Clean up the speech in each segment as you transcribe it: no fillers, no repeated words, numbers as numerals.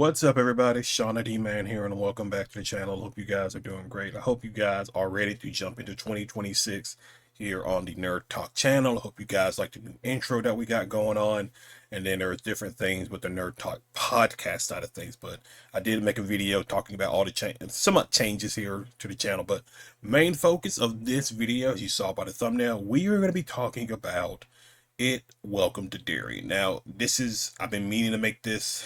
What's up, everybody? Shauna D Man here, and welcome back to the channel. Hope you guys are doing great. I hope you guys are ready to jump into 2026 here on the Nerd Talk channel. I hope you guys like the new intro that we got going on, and then there's different things with the Nerd Talk podcast side of things. But I did make a video talking about all the somewhat changes here to the channel. But main focus of this video, as you saw by the thumbnail, we are going to be talking about Welcome to Derry. Now, I've been meaning to make this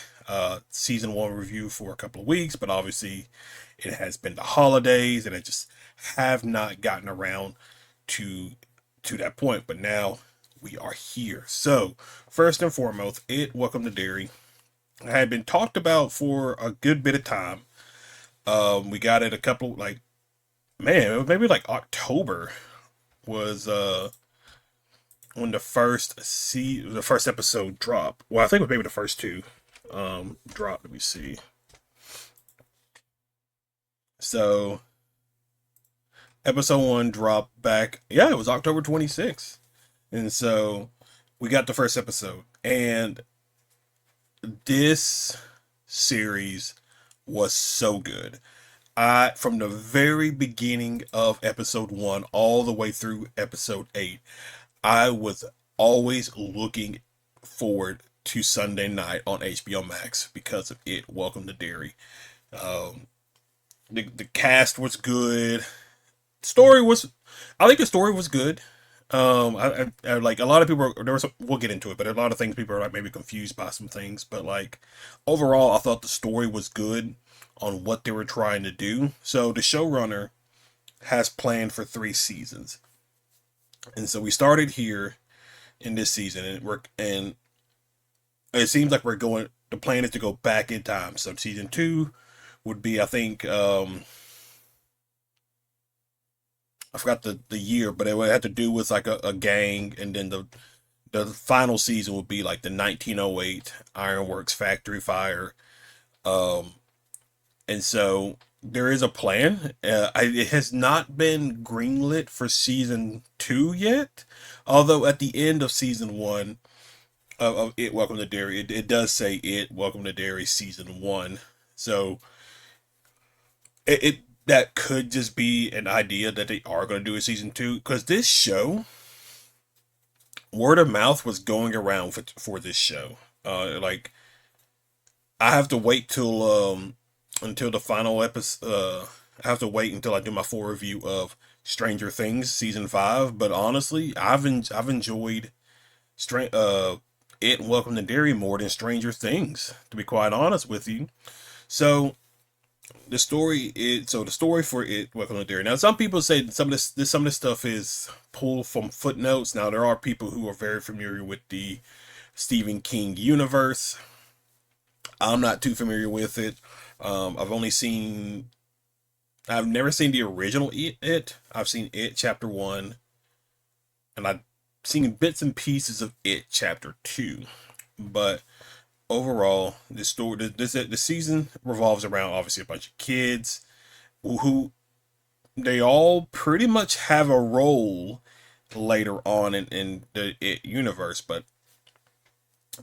season 1 review for a couple of weeks, but obviously it has been the holidays and I just have not gotten around to that point. But now we are here. So first and foremost, Welcome to Derry had been talked about for a good bit of time. We got it a couple, like, man, maybe like October was when the first episode dropped. Well, I think it was maybe the first two dropped. Let me see. So episode 1 dropped back, yeah, it was October 26th. And so we got the first episode, and this series was so good. From the very beginning of episode 1 all the way through episode 8, I was always looking forward to Sunday night on HBO Max because of Welcome to Derry. The cast was good. I think the story was good. I like, a lot of people we'll get into it, but a lot of things people are like maybe confused by some things. But like, overall, I thought the story was good on what they were trying to do. So the showrunner has planned for 3 seasons. And so we started here in this season, and it seems like the plan is to go back in time. So season 2 would be, I think, I forgot the year, but it would have to do with like a gang, and then the final season would be like the 1908 Ironworks factory fire. And so there is a plan. It has not been greenlit for season 2 yet, although at the end of season 1 of Welcome to Derry, it does say Welcome to Derry season 1. So that could just be an idea that they are going to do a season 2, because this show, word of mouth was going around for this show. Like, I have to wait until the final episode. I have to wait until I do my full review of Stranger Things season 5. But honestly, I've enjoyed Welcome to Derry more than Stranger Things, to be quite honest with you. So the story for Welcome to Derry. Now, some people say some of this stuff is pulled from footnotes. Now, there are people who are very familiar with the Stephen King universe. I'm not too familiar with it. I've never seen the original It. I've seen It Chapter 1, and I've seen bits and pieces of It Chapter 2. But overall, the season revolves around, obviously, a bunch of kids who they all pretty much have a role later on in the It universe. But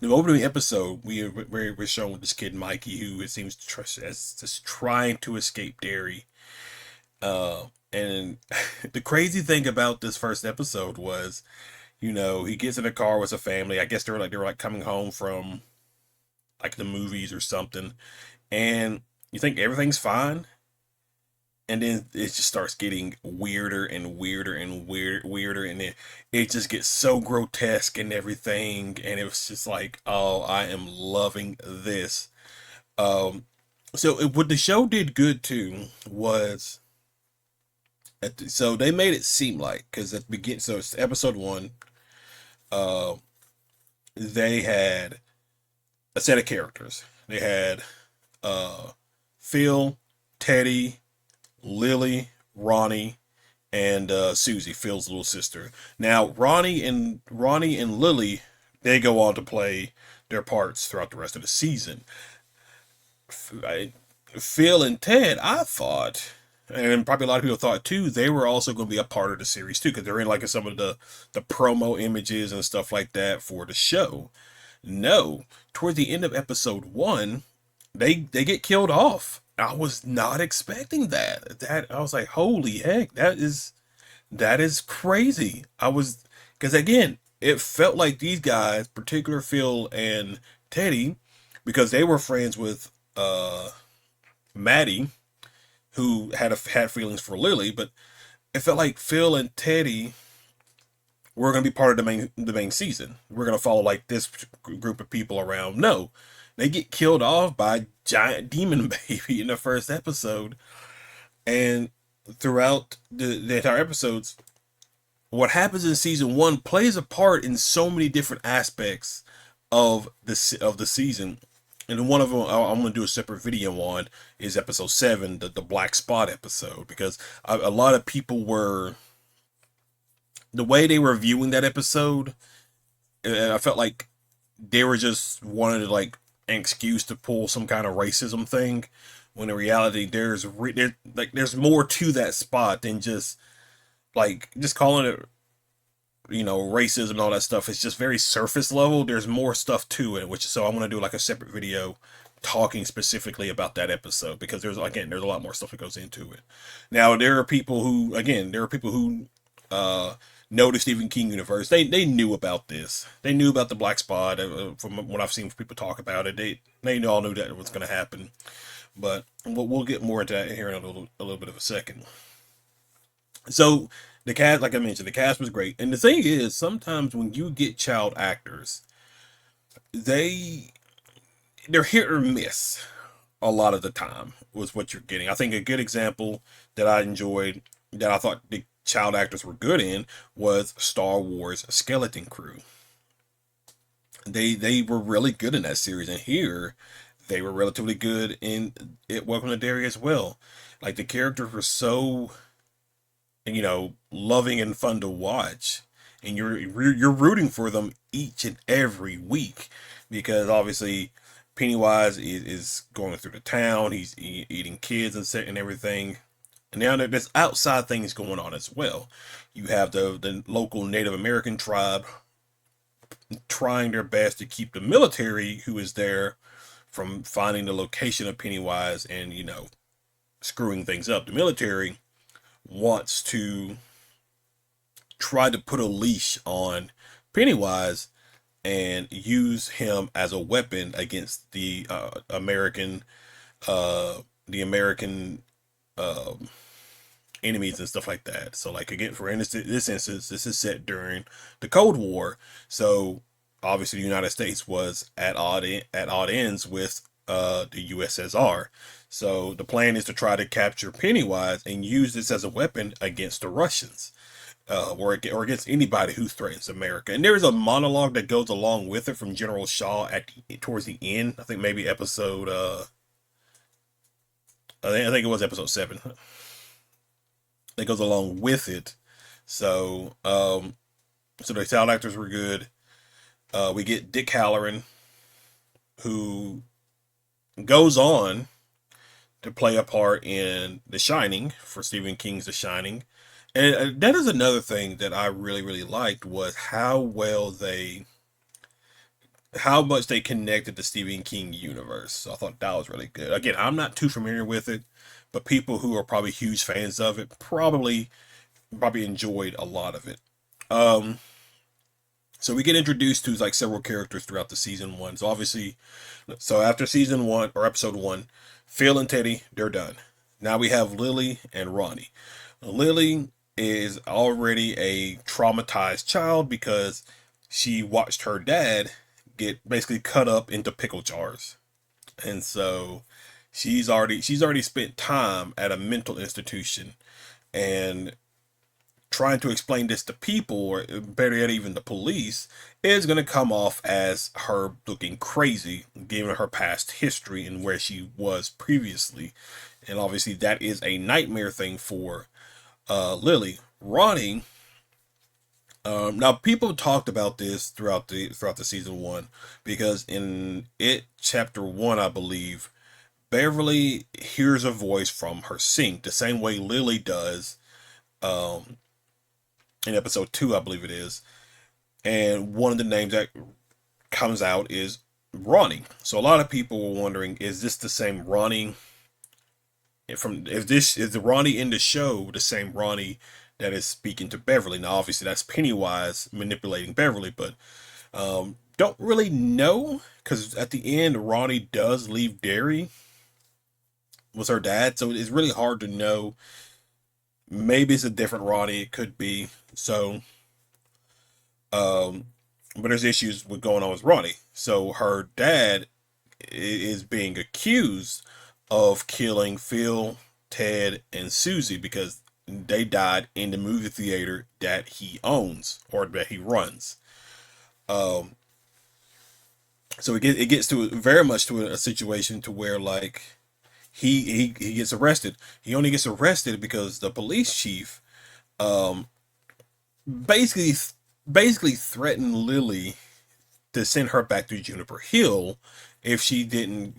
the opening episode, we're shown with this kid Mikey, who it seems as just trying to escape Derry. And the crazy thing about this first episode was, he gets in a car with a family. I guess they were coming home from like the movies or something, and you think everything's fine, and then it just starts getting weirder and weirder and weirder, and then it just gets so grotesque and everything, and it was just like, oh, I am loving this. So what the show did good too was, so they made it seem like, because at the beginning, so it's episode 1, they had a set of characters. They had Phil, Teddy, Lily, Ronnie, and Susie, Phil's little sister. Now, Ronnie and Lily, they go on to play their parts throughout the rest of the season. Phil and Ted, I thought, and probably a lot of people thought too, they were also going to be a part of the series too, because they're in like some of the promo images and stuff like that for the show. No, toward the end of episode 1, they get killed off. I was not expecting that. That I was like, holy heck, that is crazy. I was because again, it felt like these guys, particular Phil and Teddy, because they were friends with Maddie, who had feelings for Lily, but it felt like Phil and Teddy were going to be part of the main season. We're going to follow like this group of people around. No, they get killed off by a giant demon baby in the first episode, and throughout the entire episodes, what happens in season one plays a part in so many different aspects of the season. And one of them I'm going to do a separate video on is episode 7, the black spot episode, because a lot of people were the way they were viewing that episode. I felt like they were just wanted like an excuse to pull some kind of racism thing, when in reality there's more to that spot than just calling it racism and all that stuff. It's just very surface level. There's more stuff to it, which so I'm gonna do like a separate video talking specifically about that episode, because there's a lot more stuff that goes into it. Now there are people who know the Stephen King universe. They knew about this. They knew about the black spot from what I've seen people talk about it. They all knew that it was going to happen. But we'll get more into that here in a little bit of a second. So the cast, like I mentioned, the cast was great. And the thing is, sometimes when you get child actors, they they're hit or miss a lot of the time was what you're getting. I think a good example that I enjoyed, that I thought the child actors were good in, was Star Wars Skeleton Crew. They were really good in that series, and here they were relatively good in it. Welcome to Derry as well. Like the characters were so loving and fun to watch, and you're rooting for them each and every week, because obviously Pennywise is going through the town. He's eating kids and everything. And now there's outside things going on as well. You have the local Native American tribe trying their best to keep the military who is there from finding the location of Pennywise and screwing things up. The military wants to try to put a leash on Pennywise and use him as a weapon against the American uh, enemies and stuff like that. So, like again, for instance, this instance, this is set during the Cold War. So, obviously, the United States was at odd ends with the USSR. So, the plan is to try to capture Pennywise and use this as a weapon against the Russians. Or against anybody who threatens America. And there's a monologue that goes along with it from General Shaw towards the end. I think maybe episode. I think it was episode 7 that goes along with it. So the child actors were good. We get Dick Halloran, who goes on to play a part in The Shining for Stephen King's The Shining. And that is another thing that I really, really liked, was how much they connected the Stephen King universe. So I thought that was really good. Again, I'm not too familiar with it, but people who are probably huge fans of it probably enjoyed a lot of it. Um, so we get introduced to like several characters throughout the season one. So after season one or episode one, Phil and Teddy, they're done. Now we have Lily and Ronnie. Lily is already a traumatized child because she watched her dad get basically cut up into pickle jars. And so she's already spent time at a mental institution, and trying to explain this to people, or better yet even the police, is going to come off as her looking crazy given her past history and where she was previously. And obviously that is a nightmare thing for Lily. Ronnie, now people talked about this throughout the season one, because in it chapter one, I believe, Beverly hears a voice from her sink the same way Lily does um, in episode two, I believe it is. And one of the names that comes out is Ronnie. So a lot of people were wondering, is this the same Ronnie if this is the Ronnie in the show the same Ronnie that is speaking to Beverly? Now obviously that's Pennywise manipulating Beverly, but don't really know, because at the end Ronnie does leave Derry with her dad, so it's really hard to know. Maybe it's a different Ronnie, it could be. So um but there's issues with going on with Ronnie. So her dad is being accused of killing Phil, Ted, and Susie because they died in the movie theater that he owns or that he runs. Um, so it gets to very much to a situation to where like he gets arrested. He only gets arrested because the police chief um basically basically threatened Lily to send her back to Juniper Hill if she didn't,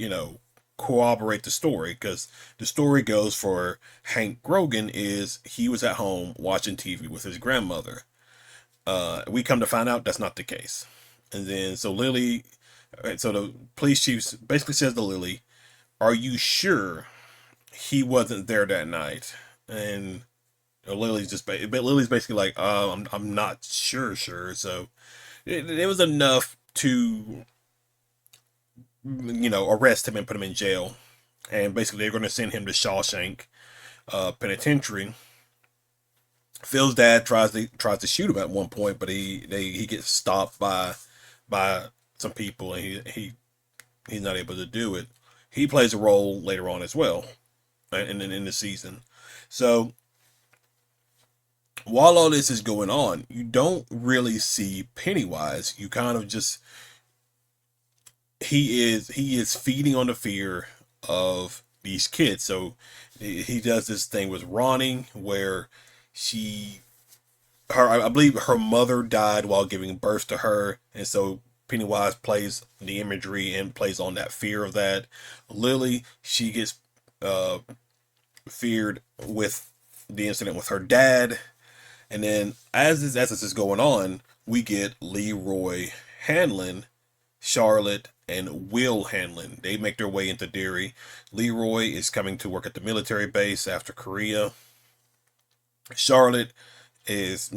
corroborate the story. Because the story goes for Hank Grogan is he was at home watching TV with his grandmother. We come to find out that's not the case. And then so Lily, so the police chief basically says to Lily, "Are you sure he wasn't there that night?" And but Lily's basically like, I'm not sure. So it was enough to arrest him and put him in jail. And basically, they're going to send him to Shawshank Penitentiary. Phil's dad tries to shoot him at one point, but he gets stopped by some people, and he's not able to do it. He plays a role later on as well, in the season. So while all this is going on, you don't really see Pennywise. You kind of just he is feeding on the fear of these kids. So he does this thing with Ronnie where she her I believe her mother died while giving birth to her, and so Pennywise plays the imagery and plays on that fear of that. Lily, she gets uh feared with the incident with her dad, and then as this is going on, we get Leroy Hanlon, Charlotte, and Will Hanlon. They make their way into Derry. Leroy is coming to work at the military base after Korea. Charlotte is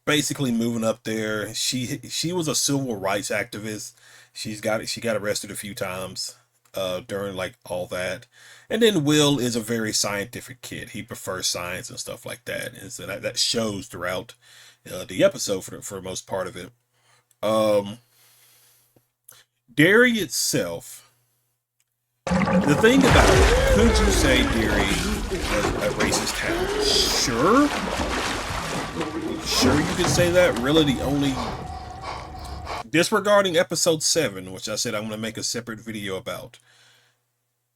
basically moving up there. She was a civil rights activist. She got arrested a few times during like all that. And then Will is a very scientific kid. He prefers science and stuff like that. And so that shows throughout the episode for the most part of it. Um, Derry itself, the thing about it, could you say Derry was a racist town? Sure. Sure, you could say that. Really, the only disregarding episode 7, which I said I'm going to make a separate video about,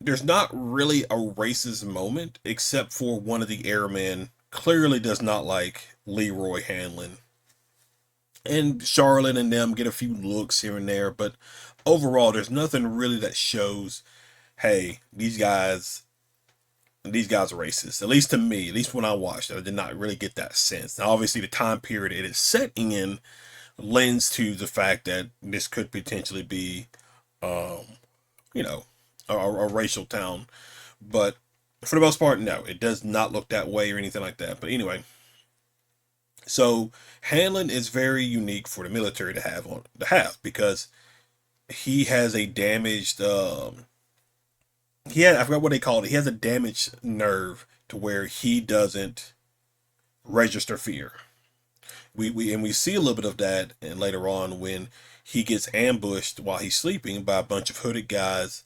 there's not really a racist moment except for one of the airmen clearly does not like Leroy Hanlon. And Charlotte and them get a few looks here and there, but overall, there's nothing really that shows, hey, these guys are racist. At least to me, at least when I watched it, I did not really get that sense. Now, obviously, the time period it is set in lends to the fact that this could potentially be, um, you know, a racial town. But for the most part, no, it does not look that way or anything like that. But anyway, so Hanlon is very unique for the military to have because he has a damaged I forgot what they called it. He has a damaged nerve to where he doesn't register fear. We see a little bit of that and later on when he gets ambushed while he's sleeping by a bunch of hooded guys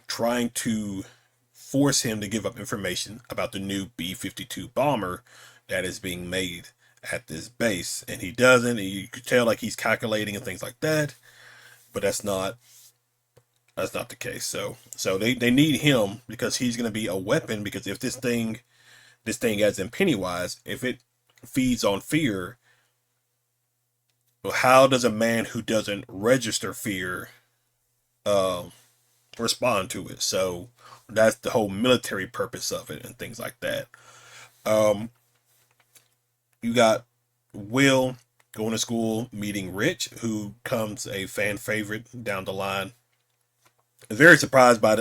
trying to force him to give up information about the new B-52 bomber that is being made at this base, and he doesn't, and you could tell like he's calculating and things like that, but that's not the case. So they need him because he's going to be a weapon, because if this thing as in Pennywise, if it feeds on fear, well, how does a man who doesn't register fear um respond to it? So that's the whole military purpose of it and things like that. um you got Will going to school, meeting Rich, who comes a fan favorite down the line. Very surprised by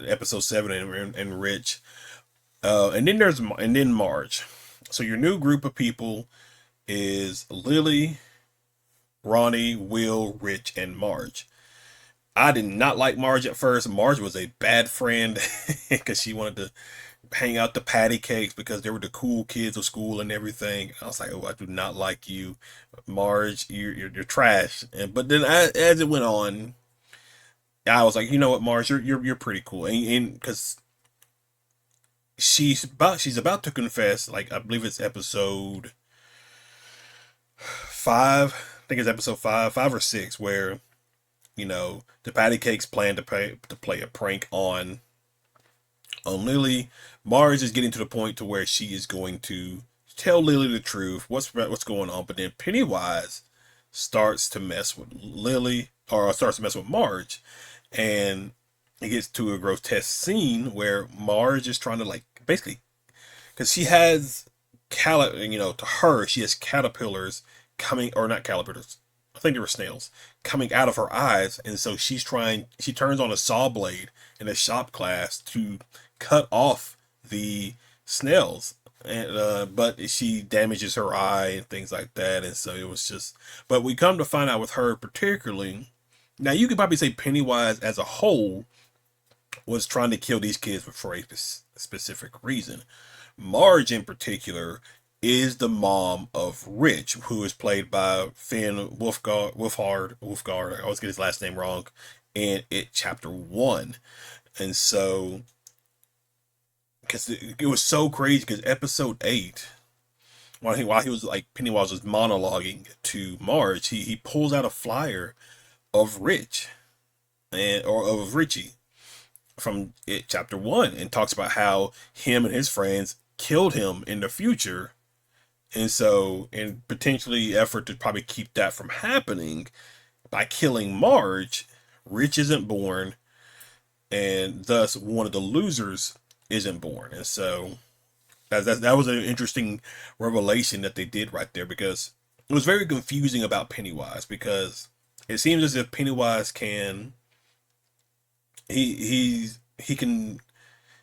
episode 7 and Rich. And then Marge. So your new group of people is Lily, Ronnie, Will, Rich, and Marge. I did not like Marge at first. Marge was a bad friend because she wanted to hang out the patty cakes because they were the cool kids of school and everything. I was like, oh, I do not like you, Marge. You're trash. But then as it went on, I was like, you know what, Marge, you're pretty cool, and because she's about to confess, like I believe it's episode 5. I think it's episode 5 or 6, where the patty cakes plan to play a prank on Lily. Marge is getting to the point to where she is going to tell Lily the truth, what's going on. But then Pennywise starts to mess with Lily, or starts to mess with Marge, and it gets to a grotesque scene where Marge is trying to, like, basically, because she has to her she has caterpillars coming, or not caterpillars, I think they were snails, coming out of her eyes, and so she turns on a saw blade in a shop class to cut off the snails, and but she damages her eye and things like that, and so it was just. But we come to find out with her particularly, now you could probably say Pennywise as a whole was trying to kill these kids for a specific reason. Marge in particular is the mom of Rich, who is played by Finn Wolfhard. I always get his last name wrong. In It Chapter 1. And so, because it was so crazy, because episode 8, while he was like, Pennywise was monologuing to Marge, he pulls out a flyer of Rich, or of Richie, from It Chapter 1, and talks about how him and his friends killed him in the future. And so, in potentially effort to probably keep that from happening, by killing Marge, Rich isn't born, and thus one of the losers isn't born. And so that was an interesting revelation that they did right there, because it was very confusing about Pennywise, because it seems as if Pennywise can he can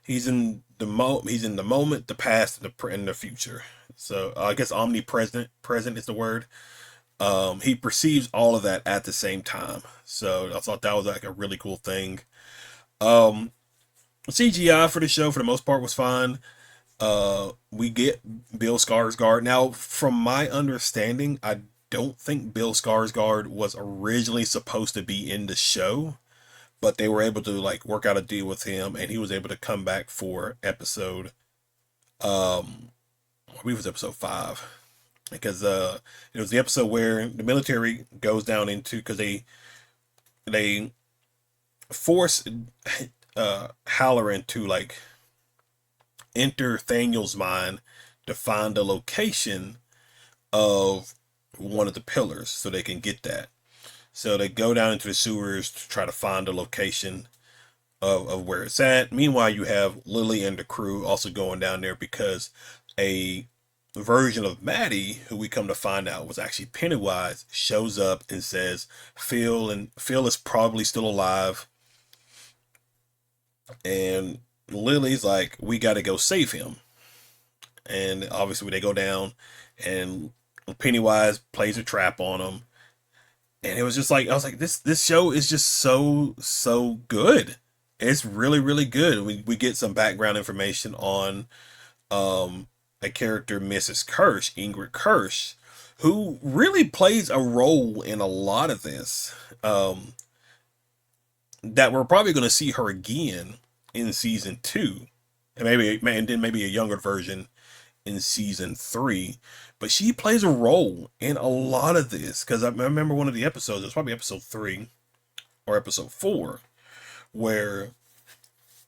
he's in the moment, the past, and the future. So I guess present is the word. He perceives all of that at the same time. So I thought that was like a really cool thing. CGI for the show for the most part was fine. We get Bill Skarsgård. Now, from my understanding, I don't think Bill Skarsgård was originally supposed to be in the show, but they were able to like work out a deal with him, and he was able to come back for episode, I believe it was episode 5, because it was the episode where the military goes down into, because they force Halloran to like enter Thaniel's mind to find the location of one of the pillars so they can get that. So they go down into the sewers to try to find the location of where it's at. Meanwhile, you have Lily and the crew also going down there, because a version of Maddie, who we come to find out was actually Pennywise, shows up and says Phil is probably still alive. And Lily's like, we got to go save him. And obviously they go down, and Pennywise plays a trap on them. And it was just like, I was like, this show is just so good. It's really, really good. We get some background information on a character, Mrs. Kirsch, Ingrid Kirsch, who really plays a role in a lot of this. That we're probably going to see her again in season 2, and then maybe a younger version in season 3. But she plays a role in a lot of this, because I remember one of the episodes, it was probably episode 3 or episode 4, where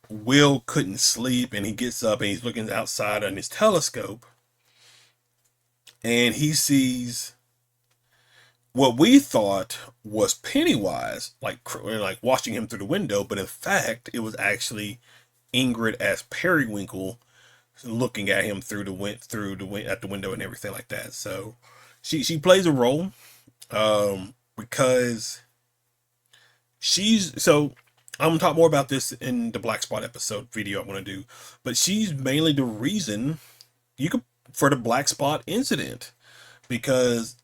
Will couldn't sleep, and he gets up and he's looking outside on his telescope, and he sees what we thought was Pennywise, like watching him through the window, but in fact, it was actually Ingrid as Periwinkle looking at him at the window and everything like that. So she plays a role, because she's so. I'm gonna talk more about this in the Black Spot episode video I'm gonna do, but she's mainly the reason you could for the Black Spot incident, because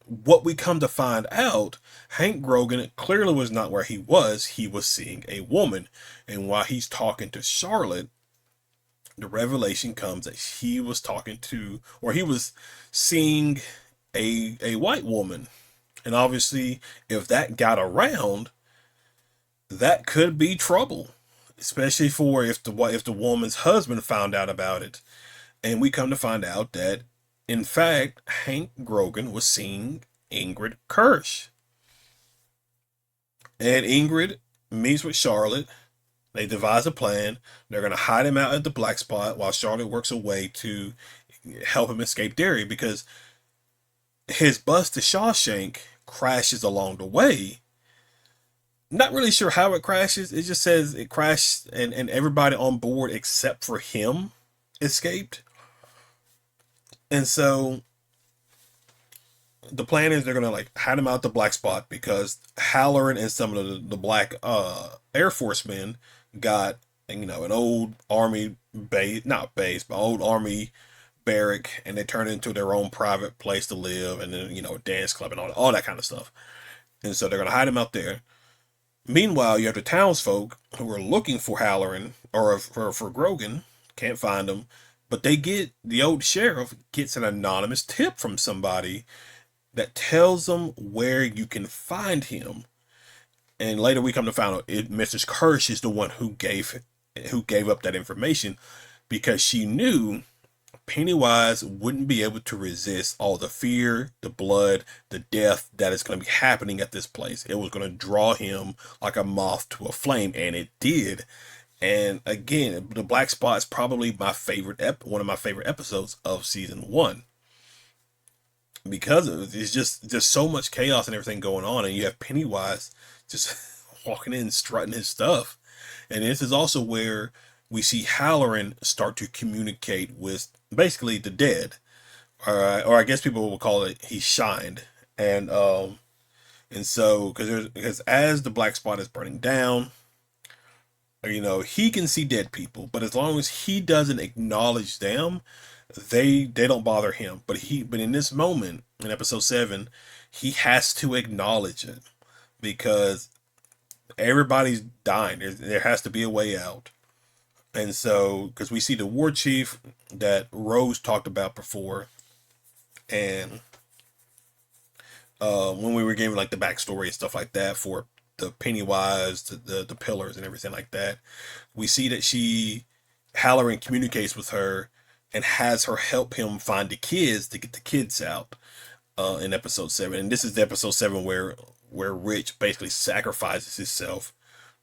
what we come to find out, Hank Grogan clearly was not where he was. He was seeing a woman, and while he's talking to Charlotte, the revelation comes that he was talking to, or he was seeing a white woman. And obviously, if that got around, that could be trouble, especially for if the woman's husband found out about it. And we come to find out that, in fact, Hank Grogan was seeing Ingrid Kirsch. And Ingrid meets with Charlotte. They devise a plan. They're going to hide him out at the Black Spot while Charlotte works a way to help him escape Derry, because his bus to Shawshank crashes along the way. Not really sure how it crashes. It just says it crashed, and everybody on board except for him escaped. And so the plan is they're gonna like hide him out the Black Spot, because Halloran and some of the black Air Force men got, an old army base, not base, but old army barrack, and they turned it into their own private place to live, and then a dance club and all that kind of stuff. And so they're gonna hide him out there. Meanwhile, you have the townsfolk who are looking for Halloran, or for Grogan, can't find him, but the old sheriff gets an anonymous tip from somebody that tells them where you can find him. And later we come to find out Mrs. Kirsch is the one who gave up that information, because she knew Pennywise wouldn't be able to resist all the fear, the blood, the death that is going to be happening at this place. It was going to draw him like a moth to a flame, and it did. And again, the Black Spot is probably my favorite one of my favorite episodes of season 1, because it's just so much chaos and everything going on, and you have Pennywise just walking in strutting his stuff. And this is also where we see Halloran start to communicate with basically the dead, or I guess people will call it he shined. And so because as the Black Spot is burning down, he can see dead people, but as long as he doesn't acknowledge them, they don't bother him. But in this moment in episode 7, he has to acknowledge it, because everybody's dying. There has to be a way out. And so, because we see the war chief that Rose talked about before, and when we were giving like the backstory and stuff like that for the Pennywise, the pillars and everything like that, we see that Halloran communicates with her and has her help him find the kids to get the kids out in episode 7. And this is the episode 7 where Rich basically sacrifices himself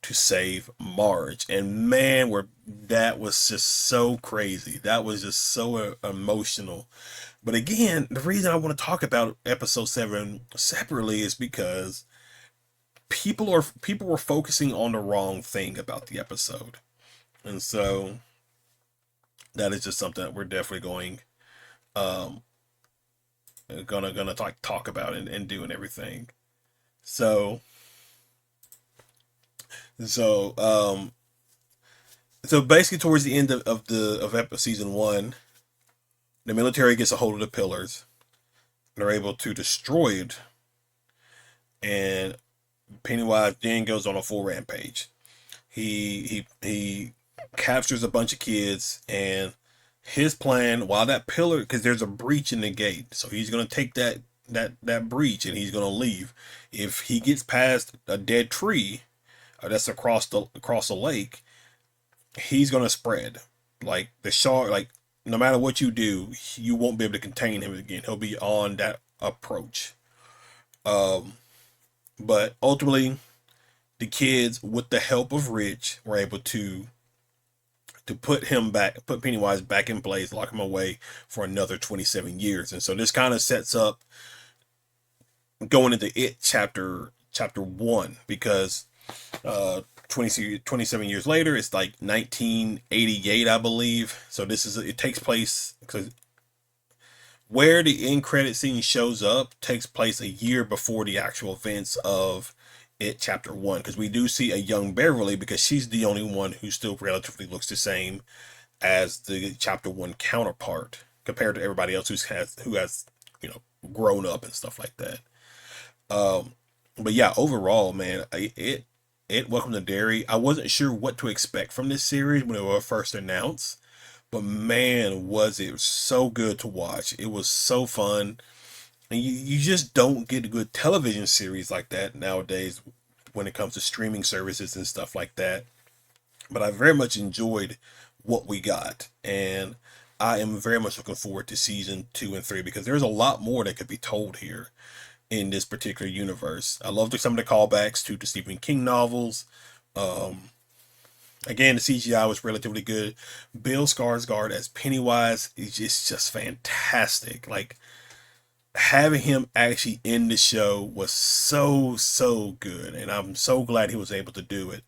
to save Marge. And man, that was just so crazy. That was just so emotional. But again, the reason I want to talk about episode 7 separately is because people were focusing on the wrong thing about the episode. And so that is just something that we're definitely gonna talk about and do and everything. So basically towards the end of season 1, the military gets a hold of the pillars. They're able to destroy it, and Pennywise then goes on a full rampage. He captures a bunch of kids, and his plan, while that pillar, because there's a breach in the gate, so he's gonna take that breach and he's gonna leave. If he gets past a dead tree that's across the lake, he's gonna spread like the shark. Like no matter what you do, you won't be able to contain him again. He'll be on that approach. But ultimately, the kids, with the help of Rich, were able to put Pennywise back in place, lock him away for another 27 years. And so this kind of sets up going into It chapter 1, because 27 years later. It's like 1988, I believe. So it takes place, because where the end credit scene shows up takes place a year before the actual events of it chapter 1, because we do see a young Beverly, because she's the only one who still relatively looks the same as the chapter 1 counterpart, compared to everybody else who has grown up and stuff like that. But yeah, overall, man, it Welcome to Derry. I wasn't sure what to expect from this series when it was first announced, but man, was it so good to watch. It was so fun. And you just don't get a good television series like that nowadays when it comes to streaming services and stuff like that. But I very much enjoyed what we got. And I am very much looking forward to season 2 and 3, because there's a lot more that could be told here in this particular universe. I loved some of the callbacks to the Stephen King novels. Again, the CGI was relatively good. Bill Skarsgård as Pennywise is just fantastic. Like, having him actually in the show was so good, and I'm so glad he was able to do it.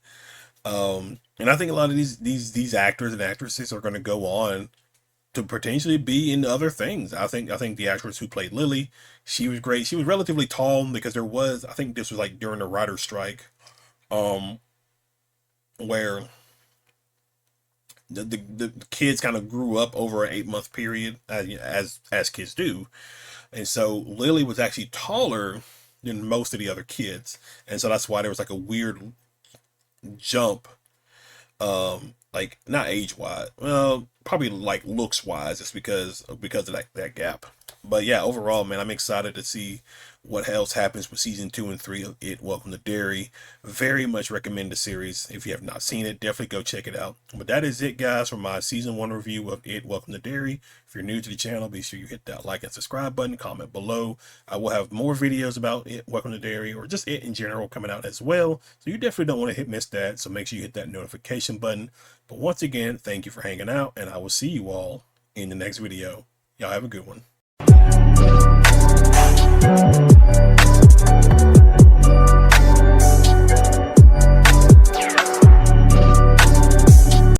And I think a lot of these actors and actresses are going to go on to potentially be in other things. I think the actress who played Lily, she was great. She was relatively tall, because I think this was like during the writer's strike, where the kids kind of grew up over an 8-month period, as kids do. And so Lily was actually taller than most of the other kids. And so that's why there was like a weird jump, like not age wise, well, probably like looks wise, just because of that gap. But yeah, overall, man, I'm excited to see what else happens with season 2 and 3 of It Welcome to Derry. Very much recommend the series. If you have not seen it, definitely go check it out. But that is it, guys, for my season 1 review of It Welcome to Derry. If you're new to the channel, be sure you hit that like and subscribe button, comment below. I will have more videos about It Welcome to Derry, or just it in general, coming out as well. So you definitely don't want to miss that. So make sure you hit that notification button. But once again, thank you for hanging out, and I will see you all in the next video. Y'all have a good one.